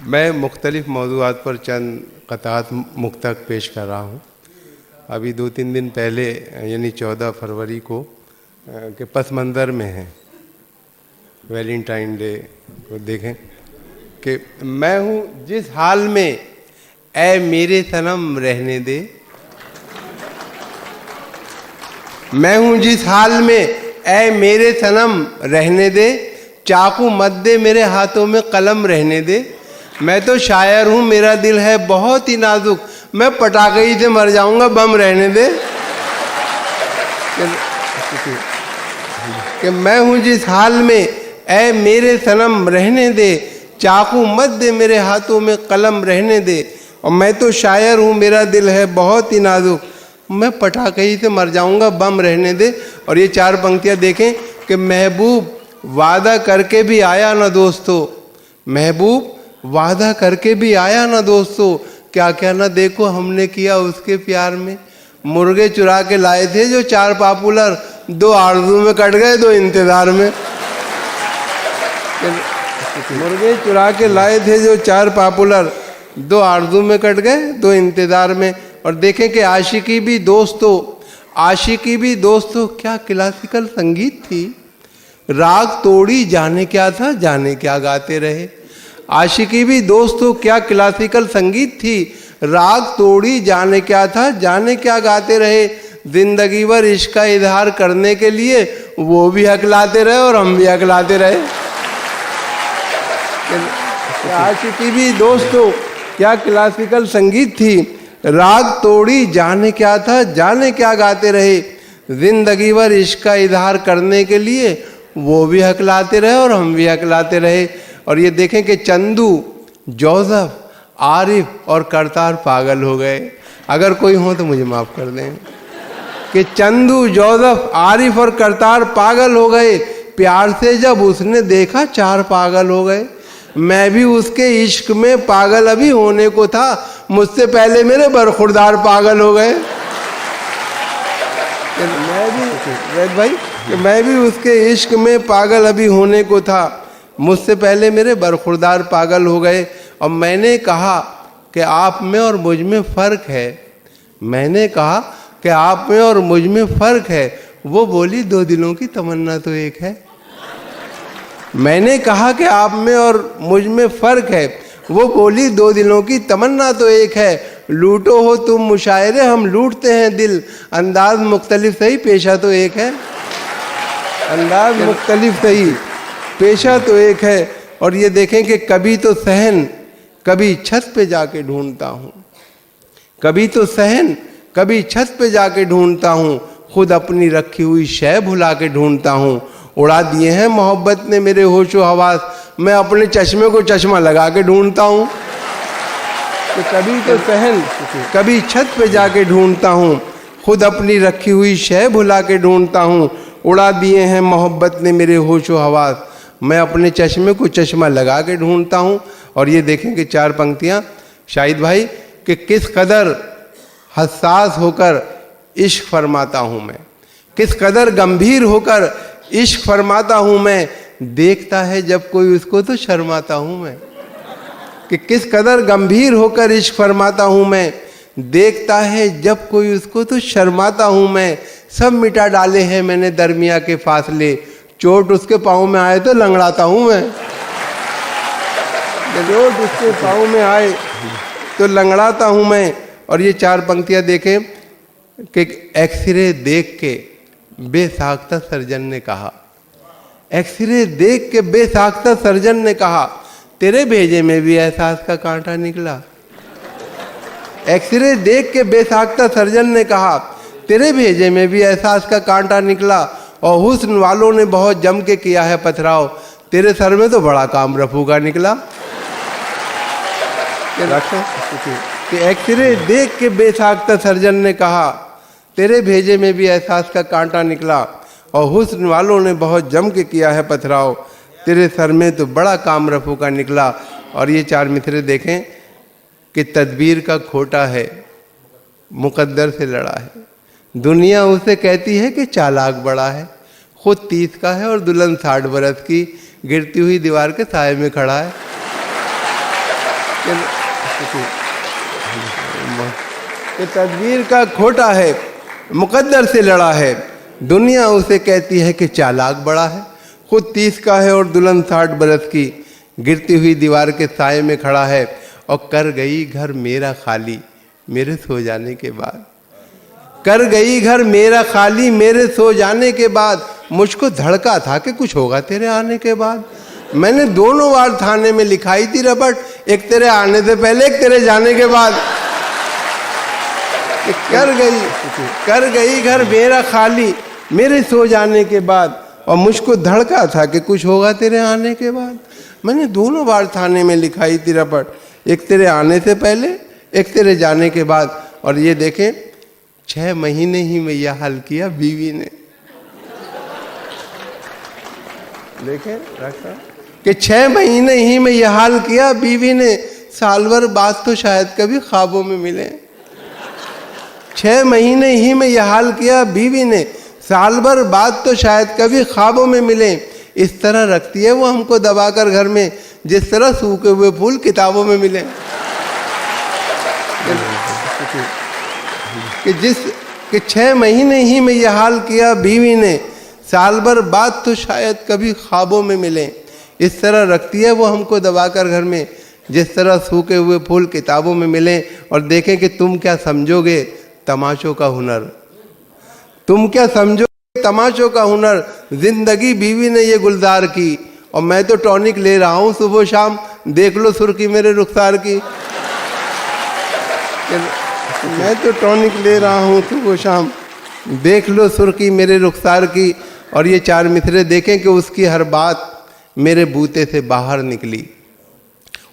मैं मुख्तलिफ़ मौज़ूआत पर चंद क़ताअत मुक्तक पेश कर रहा हूँ। अभी 2-3 दिन पहले यानी 14 फरवरी को के पस मंज़र में है वैलेंटाइन डे को देखें कि मैं हूँ जिस हाल में ऐ मेरे सनम रहने दे, मैं हूँ जिस हाल में ऐ मेरे सनम रहने दे, चाकू मत दे मेरे हाथों में कलम रहने दे, मैं तो शायर हूँ मेरा दिल है बहुत ही नाजुक, मैं पटाखे ही से मर जाऊंगा बम रहने दे। कि मैं हूँ जिस हाल में ऐ मेरे सनम रहने दे, चाकू मत दे मेरे हाथों में कलम रहने दे, और मैं तो शायर हूँ मेरा दिल है बहुत ही नाजुक, मैं पटाखे ही से मर जाऊंगा बम रहने दे। और ये 4 पंक्तियाँ देखें कि महबूब वादा करके भी आया ना दोस्तों, महबूब वादा करके भी आया ना दोस्तों, क्या क्या ना देखो हमने किया उसके प्यार में, मुर्गे चुरा के लाए थे जो 4 पॉपुलर, 2 आरज़ू में कट गए 2 इंतज़ार में। मुर्गे चुरा के लाए थे जो 4 पॉपुलर, 2 आरज़ू में कट गए 2 इंतज़ार में। और देखें कि आशिकी भी दोस्तों, आशिकी भी दोस्तों क्या क्लासिकल संगीत थी, राग तोड़ी जाने क्या था जाने क्या गाते रहे। आशिकी भी दोस्तों क्या क्लासिकल संगीत थी, राग तोड़ी जाने क्या था जाने क्या गाते रहे, जिंदगी भर इश्क का इजहार करने के लिए वो भी हकलाते रहे और हम भी हकलाते रहे। आशिकी भी दोस्तों क्या क्लासिकल संगीत थी, राग तोड़ी जाने क्या था जाने क्या गाते रहे, जिंदगी भर इश्क का इजहार करने के लिए वो भी हकलाते रहे और हम भी हकलाते रहे। और ये देखें कि चंदू, जोसेफ, आरिफ और करतार पागल हो गए। अगर कोई हो तो मुझे माफ़ कर दें कि चंदू, जोसेफ, आरिफ और करतार पागल हो गए, प्यार से जब उसने देखा 4 पागल हो गए, मैं भी उसके इश्क में पागल अभी होने को था, मुझसे पहले मेरे बरखुरदार पागल हो गए। मैं भी वैद भाई कि मैं भी उसके इश्क में पागल अभी होने को था, मुझसे पहले मेरे बरखुरदार पागल हो गए। और मैंने कहा कि आप में और मुझ में फ़र्क है, मैंने कहा कि आप में और मुझ में फ़र्क है, वो बोली 2 दिलों की तमन्ना तो एक है। मैंने कहा कि आप में और मुझ में फ़र्क है, वो बोली 2 दिलों की तमन्ना तो एक है, लूटो हो तुम मुशायरे हम लूटते हैं दिल, अंदाज मुख्तलिफ सही पेशा तो एक है, अंदाज मुख्तलिफ सही पेशा तो एक है। और ये देखें कि कभी तो सहन कभी छत पे जाके ढूंढता हूँ, कभी तो सहन कभी छत पे जाके ढूंढता हूँ, खुद अपनी रखी हुई शय भुला के ढूंढता हूँ, उड़ा दिए हैं मोहब्बत ने मेरे होशो हवास, मैं अपने चश्मे को चश्मा लगा के ढूंढता हूँ। तो कभी तो सहन कभी छत पे जाके ढूंढता हूँ, खुद अपनी रखी हुई शय भुला के ढूंढता हूँ, उड़ा दिए हैं मोहब्बत ने मेरे होशो हवास, मैं अपने चश्मे को चश्मा लगा के ढूंढता हूँ। और ये देखें कि 4 पंक्तियाँ शाहिद भाई कि किस कदर हसास होकर इश्क फरमाता हूँ मैं, किस कदर गंभीर होकर इश्क फरमाता हूँ मैं, देखता है जब कोई उसको तो शर्माता हूँ मैं, कि किस कदर गंभीर होकर इश्क फरमाता हूँ मैं, देखता है जब कोई उसको तो शर्माता हूँ मैं, सब मिटा डाले हैं मैंने दरमिया के फासले, चोट उसके पाँव में आए तो लंगड़ाता हूँ मैं, चोट उसके पाँव में आए तो लंगड़ाता हूँ मैं। और ये 4 पंक्तियाँ देखें कि एक्सरे देख के बेसाख्ता सर्जन ने कहा, एक्सरे देख के बेसाख्ता सर्जन ने कहा, तेरे भेजे में भी एहसास का कांटा निकला। एक्सरे देख के बेसाख्ता सर्जन ने कहा, तेरे भेजे में भी एहसास का कांटा निकला, और हुस्न वालों ने बहुत जम के किया है पथराव, तेरे सर में तो बड़ा काम रफू का निकला। कि एक्सरे देख के बेसाख्ता सर्जन ने कहा, तेरे भेजे में भी एहसास का कांटा निकला, और हुस्न वालों ने बहुत जम के किया है पथराव, तेरे सर में तो बड़ा काम रफू का निकला। और ये 4 मिसरे देखें कि तदबीर का खोटा है, मुकद्दर से लड़ा है, दुनिया उसे कहती है कि चालाक बड़ा है, खुद 30 का है और दुल्हन 60 बरस की, गिरती हुई दीवार के साए में खड़ा है। कि तदबीर का खोटा है, मुकद्दर से लड़ा है, दुनिया उसे कहती है कि चालाक बड़ा है। खुद 30 का है और दुल्हन 60 बरस की, गिरती हुई दीवार के साए में खड़ा है और कर गई घर मेरा खाली मेरे सो जाने के बाद। कर गई घर मेरा खाली मेरे सो जाने के बाद। मुझको धड़का था कि कुछ होगा तेरे आने के बाद। मैंने दोनों बार थाने में लिखाई थी रपट, एक तेरे आने से पहले, एक तेरे जाने के बाद। कर गई घर मेरा खाली मेरे सो जाने के बाद, और मुझको धड़का था कि कुछ होगा तेरे आने के बाद। मैंने दोनों बार थाने में लिखाई थी रपट, एक तेरे आने से पहले, एक तेरे जाने के बाद। और ये देखें, 6 महीने ही में यह हाल किया बीवी ने। देखें रखा कि 6 महीने ही में यह हाल किया बीवी ने, साल भर बाद तो शायद कभी ख्वाबों में मिले। 6 महीने ही में यह हाल किया बीवी ने, साल भर बाद तो शायद कभी ख्वाबों में मिले। इस तरह रखती है वो हमको दबाकर घर में, जिस तरह सूखे हुए फूल किताबों में मिले। कि 6 महीने ही में यह हाल किया बीवी ने, साल भर बाद तो शायद कभी ख्वाबों में मिले। इस तरह रखती है वो हमको दबाकर घर में, जिस तरह सूखे हुए फूल किताबों में मिले। और देखें कि तुम क्या समझोगे तमाशों का हुनर, तुम क्या समझोगे तमाशों का हुनर। जिंदगी बीवी ने ये गुलजार की, और मैं तो टॉनिक ले रहा हूँ सुबह शाम, देख लो सुर्खी मेरे रुखसार की। मैं तो टॉनिक ले रहा हूँ सुबह शाम, देख लो सुर्खी मेरे रुखसार की। और ये 4 मिसरे देखें कि उसकी हर बात मेरे बूते से बाहर निकली,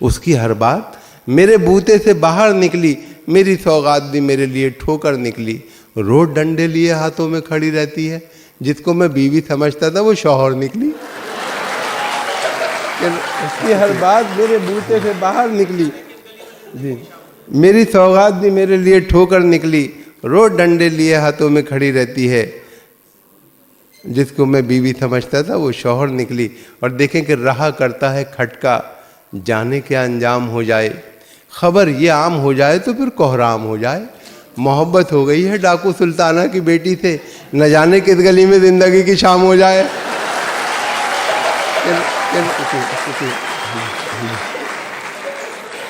उसकी हर बात मेरे बूते से बाहर निकली। मेरी सौगात भी मेरे लिए ठोकर निकली, रोज डंडे लिए हाथों में खड़ी रहती है। जिसको मैं बीवी समझता था वो शौहर निकली। उसकी हर बात मेरे बूते से बाहर निकली जी। मेरी सौगात भी मेरे लिए ठोकर निकली, रोज डंडे लिए हाथों में खड़ी रहती है। जिसको मैं बीवी समझता था वो शौहर निकली। और देखें कि रहा करता है खटका, जाने क्या अंजाम हो जाए। खबर ये आम हो जाए तो फिर कोहराम हो जाए। मोहब्बत हो गई है डाकू सुल्ताना की बेटी से, न जाने किस गली में जिंदगी की शाम हो जाए।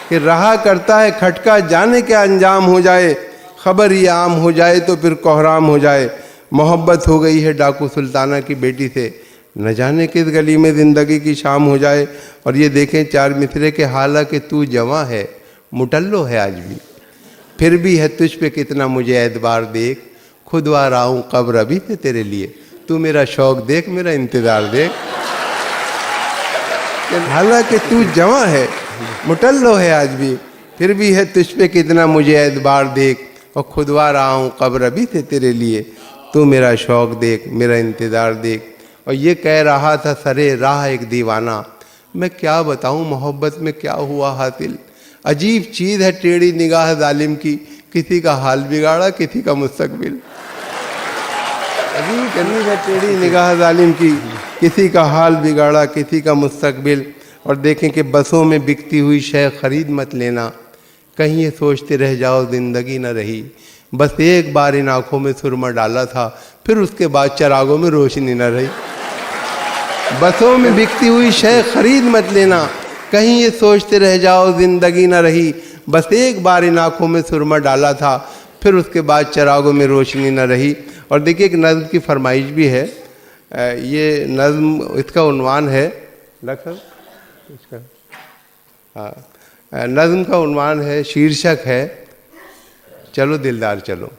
कि रहा करता है खटका, जाने क्या अंजाम हो जाए। खबर ये आम हो जाए तो फिर कोहराम हो जाए। मोहब्बत हो गई है डाकू सुल्ताना की बेटी से, न जाने किस गली में ज़िंदगी की शाम हो जाए। और ये देखें 4 मिसरे के, हालांकि तू जवां है मुटल्लो है आज भी, फिर भी है तुझ पे कितना मुझे एतबार देख। खुदवा रहा हूँ कब्र अभी से तेरे लिए, तू मेरा शौक देख, मेरा इंतज़ार देख। हालांकि तू जवां है मुटल्लो है आज भी, फिर भी है तुझ पे कितना मुझे एतबार देख। और खुदवा रहा हूँ कब्र अभी से तेरे लिए, तू मेरा शौक देख, मेरा इंतज़ार देख। और ये कह रहा था सरे राह एक दीवाना, मैं क्या बताऊँ मोहब्बत में क्या हुआ हासिल। अजीब चीज़ है टेढ़ी निगाह जालिम की, किसी का हाल बिगाड़ा किसी का मुस्तकबिल। अजीब चीज़ है टेढ़ी निगाह जालिम की, किसी का हाल बिगाड़ा किसी का मुस्तकबिल। और देखें कि बसों में बिकती हुई शय खरीद मत लेना, कहीं ये सोचते रह जाओ ज़िंदगी न रही। बस एक बार इन आँखों में सुरमा डाला था, फिर उसके बाद चरागों में रोशनी न रही। बसों में बिकती हुई शय खरीद मत लेना, कहीं ये सोचते रह जाओ ज़िंदगी न रही। बस एक बार इन आँखों में सुरमा डाला था, फिर उसके बाद चरागों में रोशनी न रही। और देखिए एक नज़्म की फरमाइश भी है। ये नज़्म, इसका उन्वान है इसका, हाँ, नज़्म का उन्वान है, शीर्षक है चलो दिलदार चलो।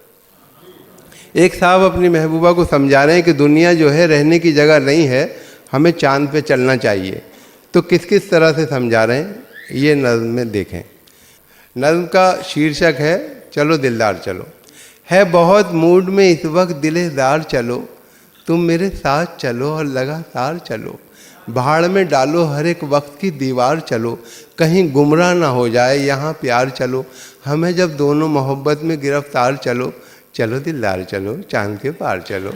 एक साहब अपनी महबूबा को समझा रहे हैं कि दुनिया जो है रहने की जगह नहीं है, हमें चांद पे चलना चाहिए। तो किस किस तरह से समझा रहे हैं ये नज़्म में देखें। नज़्म का शीर्षक है चलो दिलदार चलो। है बहुत मूड में इस वक्त दिलेदार चलो, तुम मेरे साथ चलो और लगातार चलो। भाड़ में डालो हर एक वक्त की दीवार चलो, कहीं गुमराह ना हो जाए यहाँ प्यार चलो। हमें जब दोनों मोहब्बत में गिरफ्तार चलो, चलो दिलदार चलो चांद के पार चलो।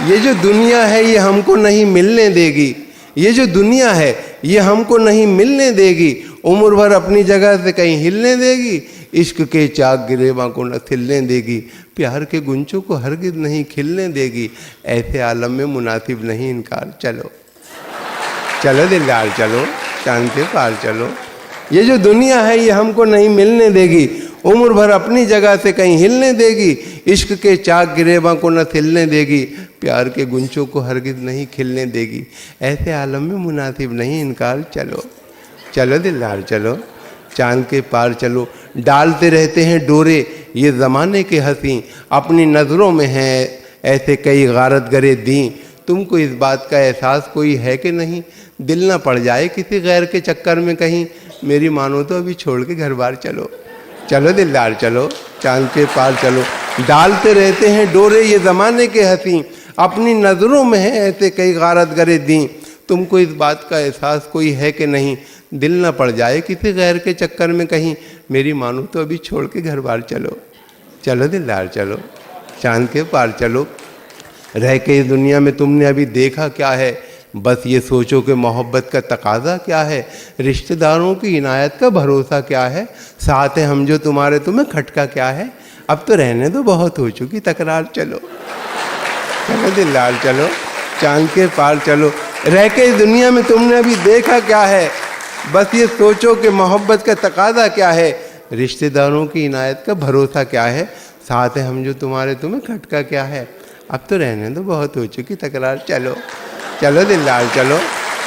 ये जो दुनिया है ये हमको नहीं मिलने देगी, ये जो दुनिया है ये हमको नहीं मिलने देगी, उम्र भर अपनी जगह से कहीं हिलने देगी। इश्क के चाक गिरेबां को न थिलने देगी, प्यार के गुंचों को हरगिज नहीं खिलने देगी। ऐसे आलम में मुनासिब नहीं इनकार। चलो चलो दिलदार चलो, चांद के पार चलो। ये जो दुनिया है ये हमको नहीं मिलने देगी, उम्र भर अपनी जगह से कहीं हिलने देगी। इश्क के चाक गिरेबां को न थिलने देगी, प्यार के गुंचों को हरगिज नहीं खिलने देगी। ऐसे आलम में मुनासिब नहीं इनकार। चलो चलो दिलदार चलो, चांद के पार चलो। डालते रहते हैं डोरे ये ज़माने के हंसी, अपनी नज़रों में हैं ऐसे कई गारत गरे दी। तुमको इस बात का एहसास कोई है कि नहीं, दिल ना पड़ जाए किसी गैर के चक्कर में कहीं। मेरी मानो तो अभी छोड़ के घर बार चलो। चलो दिलदार चलो, चांद के पार चलो। डालते रहते हैं डोरे ये ज़माने के हंसी, अपनी नज़रों में हैं ऐसे कई गारत गरे दी। तुमको इस बात का एहसास कोई है कि नहीं, दिल ना पड़ जाए किसी गैर के चक्कर में कहीं। मेरी मानो तो अभी छोड़ के घर बार चलो। चलो दिलदार चलो, चांद के पार चलो। रह के इस दुनिया में तुमने अभी देखा क्या है, बस ये सोचो कि मोहब्बत का तकाजा क्या है। रिश्तेदारों की इनायत का भरोसा क्या है, साथ है हम जो तुम्हारे तुम्हें खटका क्या है। अब तो रहने दो बहुत हो चुकी तकरार। चलो चलो दिलदार चलो, चांद के पार चलो। रह के इस दुनिया में तुमने अभी देखा क्या है, बस ये सोचो कि मोहब्बत का तकाजा क्या है। रिश्तेदारों की इनायत का भरोसा क्या है, साथ है हम जो तुम्हारे तुम्हें खटका क्या है। अब तो रहने दो बहुत हो चुकी तकरार। चलो चलो दिलदार चलो,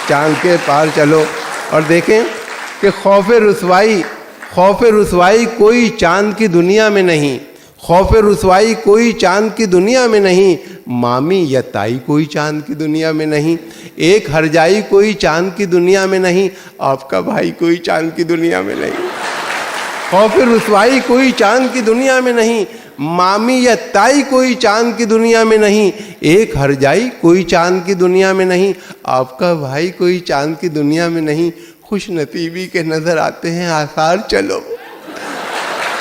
चांद के पार चलो। और देखें कि खौफ रुसवाई कोई चांद की दुनिया में नहीं। खौफ रुसवाई कोई चांद की दुनिया में नहीं, मामी या ताई कोई चांद की दुनिया में नहीं। एक हरजाई कोई चांद की दुनिया में नहीं, आपका भाई कोई चांद की दुनिया में नहीं। खौफ रुसवाई कोई चांद की दुनिया में नहीं, मामी या ताई कोई चांद की दुनिया में नहीं। एक हरजाई कोई चांद की दुनिया में नहीं, आपका भाई कोई चांद की दुनिया में नहीं। खुश नसीबी के नजर आते हैं आसार। चलो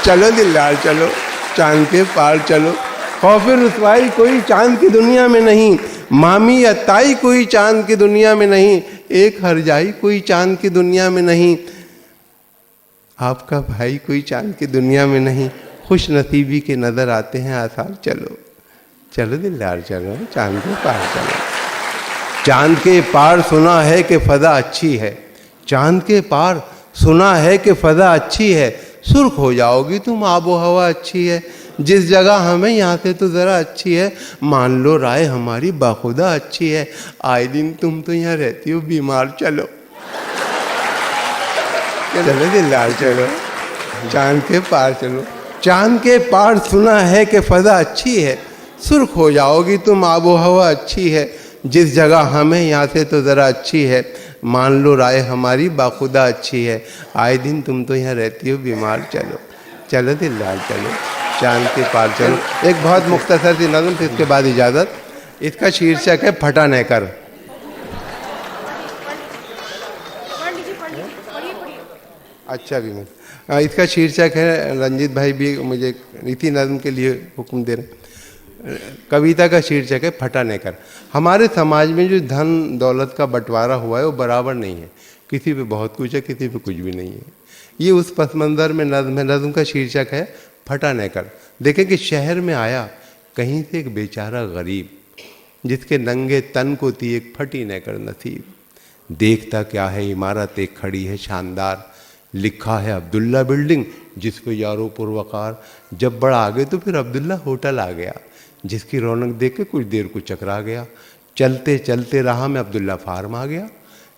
चलो दिलदार चलो, चांद के पार चलो। खौफ रुसवाई कोई चांद की दुनिया में नहीं, मामी या ताई कोई चांद की दुनिया में नहीं। एक हरजाई कोई चांद की दुनिया में नहीं, आपका भाई कोई चांद की दुनिया में नहीं। खुश नसीबी के नज़र आते हैं आसार। चलो चलो दिलदार चलो, चांद के पार चलो। चांद के पार सुना है कि फ़ज़ा अच्छी है, चांद के पार सुना है कि फ़ज़ा अच्छी है। सुर्ख हो जाओगी तुम, आबो हवा अच्छी है। जिस जगह हमें यहाँ से तो ज़रा अच्छी है, मान लो राय हमारी बाखुदा अच्छी है। आए दिन तुम तो यहाँ रहती हो बीमार। चलो चलो दिलदार चलो, चांद के पार चलो। चांद के पार सुना है कि फ़ज़ा अच्छी है, सुर्ख हो जाओगी तुम, आबो हवा अच्छी है। जिस जगह हमें यहाँ से तो ज़रा अच्छी है, मान लो राय हमारी बाखुदा अच्छी है। आए दिन तुम तो यहाँ रहती हो बीमार। चलो चलो दिलदार चलो, चांद के पार चलो। एक बहुत मुख्तसर सी नज़्म, फिर इसके बाद इजाज़त। इसका शीर्षक है फटा नेकर। अच्छा भी मैं इसका शीर्षक है, रंजीत भाई भी मुझे इसी नज़्म के लिए हुक्म दे रहे हैं। कविता का शीर्षक है फटा नेकर। हमारे समाज में जो धन दौलत का बंटवारा हुआ है वो बराबर नहीं है, किसी पे बहुत कुछ है, किसी पे कुछ भी नहीं है। ये उस पस मंज़र में नज़्म है। नज़्म का शीर्षक है फटा नेकर। देखें कि शहर में आया कहीं से एक बेचारा गरीब, जिसके नंगे तन को थी एक फटी नेकर नसीब। देखता क्या है इमारत एक खड़ी है शानदार, लिखा है अब्दुल्ला बिल्डिंग जिस पे यारो पुरवकार। जब बड़ा आगे तो फिर अब्दुल्ला होटल आ गया, जिसकी रौनक देख के कुछ देर को चकरा गया। चलते चलते राह में अब्दुल्ला फार्म आ गया,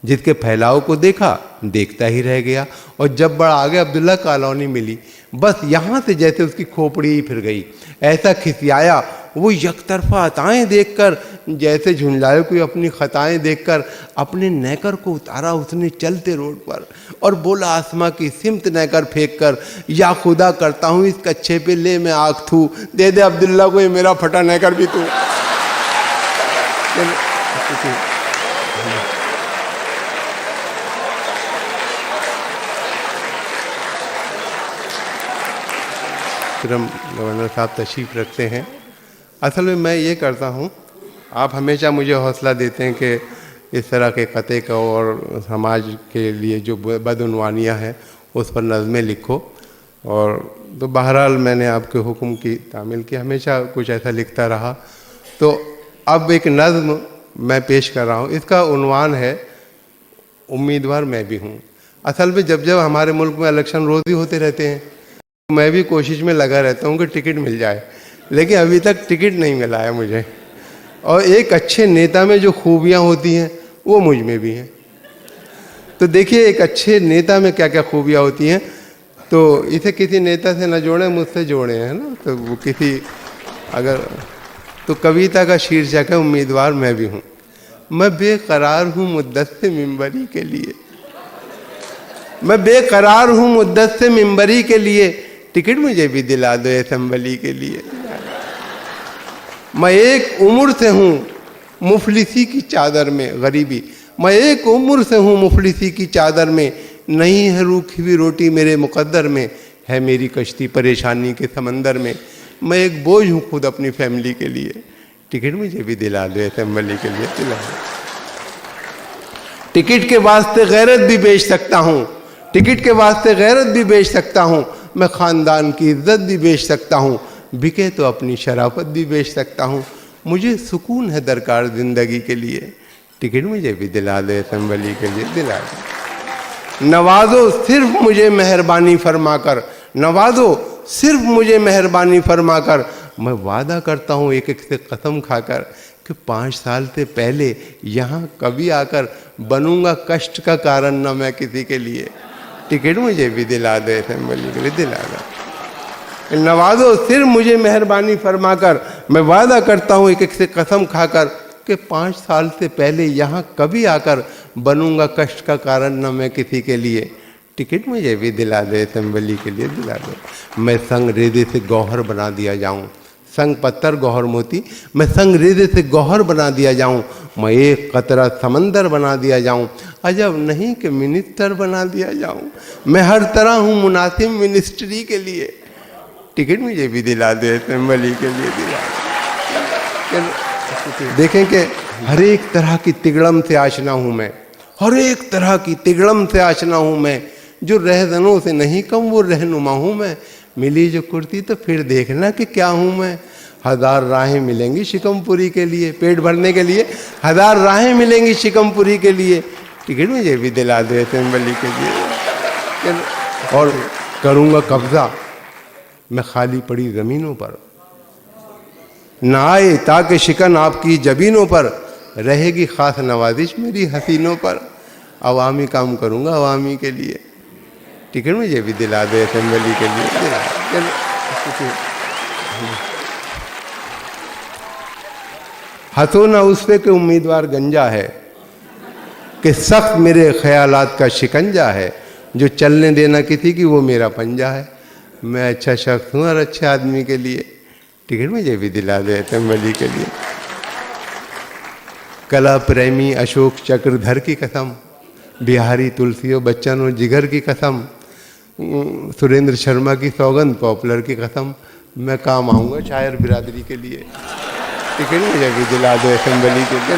जिसके फैलाव को देखा देखता ही रह गया। और जब बड़ा आगे अब्दुल्ला कॉलोनी मिली, बस यहाँ से जैसे उसकी खोपड़ी ही फिर गई। ऐसा खिसियाया वो यकतरफा अताएँ देखकर, जैसे झुंझलाए कोई अपनी खताएं देखकर। अपने नेकर को उतारा उसने चलते रोड पर और बोला आसमां की सिमत नेकर फेंक कर, या खुदा करता हूँ इस कच्चे पे ले मैं आँख थू, दे दे अब्दुल्ला को ये मेरा फटा नेकर भी तू। फिर हम गवर्नर साहब तशरीफ़ रखते हैं। असल में मैं ये करता हूँ, आप हमेशा मुझे हौसला देते हैं कि इस तरह के कते का और समाज के लिए जो बदउनवानियाँ हैं उस पर नज़में लिखो। और तो बहरहाल मैंने आपके हुक्म की तामील की, हमेशा कुछ ऐसा लिखता रहा। तो अब एक नज़्म मैं पेश कर रहा हूँ, इसका उन्वान है उम्मीदवार मैं भी हूँ। असल में जब जब हमारे मुल्क में इलेक्शन रोज़ ही होते रहते हैं, तो मैं भी कोशिश में लगा रहता हूँ कि टिकट मिल जाए, लेकिन अभी तक टिकट नहीं मिला है मुझे। और एक अच्छे नेता में जो खूबियाँ होती हैं वो मुझ में भी हैं। तो देखिए एक अच्छे नेता में क्या क्या खूबियाँ होती हैं। तो इसे किसी नेता से न जोड़ें, मुझसे जोड़े हैं ना। तो वो किसी अगर तो कविता का शीर्षक है उम्मीदवार मैं भी हूँ। मैं बेकरार हूँ मुद्दत से मिंबरी के लिए, मैं बेकरार हूँ मुद्दत से मिंबरी के लिए, टिकट मुझे भी दिला दो असेंबली के लिए। मैं एक उम्र से हूँ मुफलिसी की चादर में गरीबी, मैं एक उम्र से हूँ मुफलिसी की चादर में, नहीं है रूखी हुई रोटी मेरे मुकद्दर में, है मेरी कश्ती परेशानी के समंदर में, मैं एक बोझ हूँ खुद अपनी फैमिली के लिए, टिकट मुझे भी दिला दो असेंबली के लिए, दिला दो। टिकट के वास्ते गैरत भी बेच सकता हूँ, टिकट के वास्ते गैरत भी बेच सकता हूँ, मैं ख़ानदान की इज्जत भी बेच सकता हूँ, बिके तो अपनी शराफत भी बेच सकता हूँ, मुझे सुकून है दरकार ज़िंदगी के लिए, टिकट मुझे भी दिला दे असेंबली के लिए, दिला दे। नवाजो सिर्फ मुझे मेहरबानी फरमाकर, नवाजो सिर्फ मुझे मेहरबानी फरमाकर, मैं वादा करता हूँ एक एक से कसम खाकर कि 5 साल से पहले यहाँ कभी आकर बनूंगा कष्ट का कारण न मैं किसी के लिए, टिकट मुझे भी दिला दे असेंबली के लिए, दिला दे। नवाजो सिर्फ मुझे मेहरबानी फरमाकर, मैं वादा करता हूँ एक एक से कसम खाकर कि 5 साल से पहले यहाँ कभी आकर बनूंगा कष्ट का कारण न मैं किसी के लिए, टिकट मुझे भी दिला दे असेंबली के लिए, दिला दे। मैं संग रेदे से गौहर बना दिया जाऊँ, संग पत्थर गौहर मोती, मैं संग रेदे से गौहर बना दिया जाऊँ, मैं एक कतरा समंदर बना दिया जाऊँ, अजब नहीं कि मिनिस्टर बना दिया जाऊँ, मैं हर तरह हूँ मुनासिब मिनिस्ट्री के लिए, टिकट मुझे भी दिला दे असेंबली के लिए, दिला दे। देखें कि हर एक तरह की तिगड़म से आशना हूँ मैं, हर एक तरह की तिगड़म से आशना हूँ मैं, जो रहजनों से नहीं कम वो रहनुमा हूँ मैं, मिली जो कुर्ती तो फिर देखना कि क्या हूँ मैं, 1000 राहें मिलेंगी शिकमपुरी के लिए, पेट भरने के लिए 1000 राहें मिलेंगी शिकमपुरी के लिए, टिकट मुझे भी दिला दे असेंबली के लिए। और करूँगा कब्जा मैं खाली पड़ी ज़मीनों पर, ना आए ताकि शिकन आपकी जबीनों पर, रहेगी ख़ास नवाजिश मेरी हसीनों पर, अवामी काम करूँगा अवामी के लिए, टिकट मुझे भी दिला दे असेंबली के लिए, दिला दे। हंसो ना उस पे कि उम्मीदवार गंजा है, कि सख्त मेरे ख्यालात का शिकंजा है, जो चलने देना किसी की वो मेरा पंजा है, मैं अच्छा शख्स हूँ और अच्छे आदमी के लिए, टिकट मुझे भी दिला दे असेंबली के लिए। कला प्रेमी अशोक चक्रधर की कसम, बिहारी तुलसियों बच्चन और जिगर की कसम, सुरेंद्र शर्मा की सौगंध पॉपुलर की कसम, मैं काम आऊँगा शायर बिरादरी के लिए, टिकट मुझे भी दिला दो असेंबली के लिए।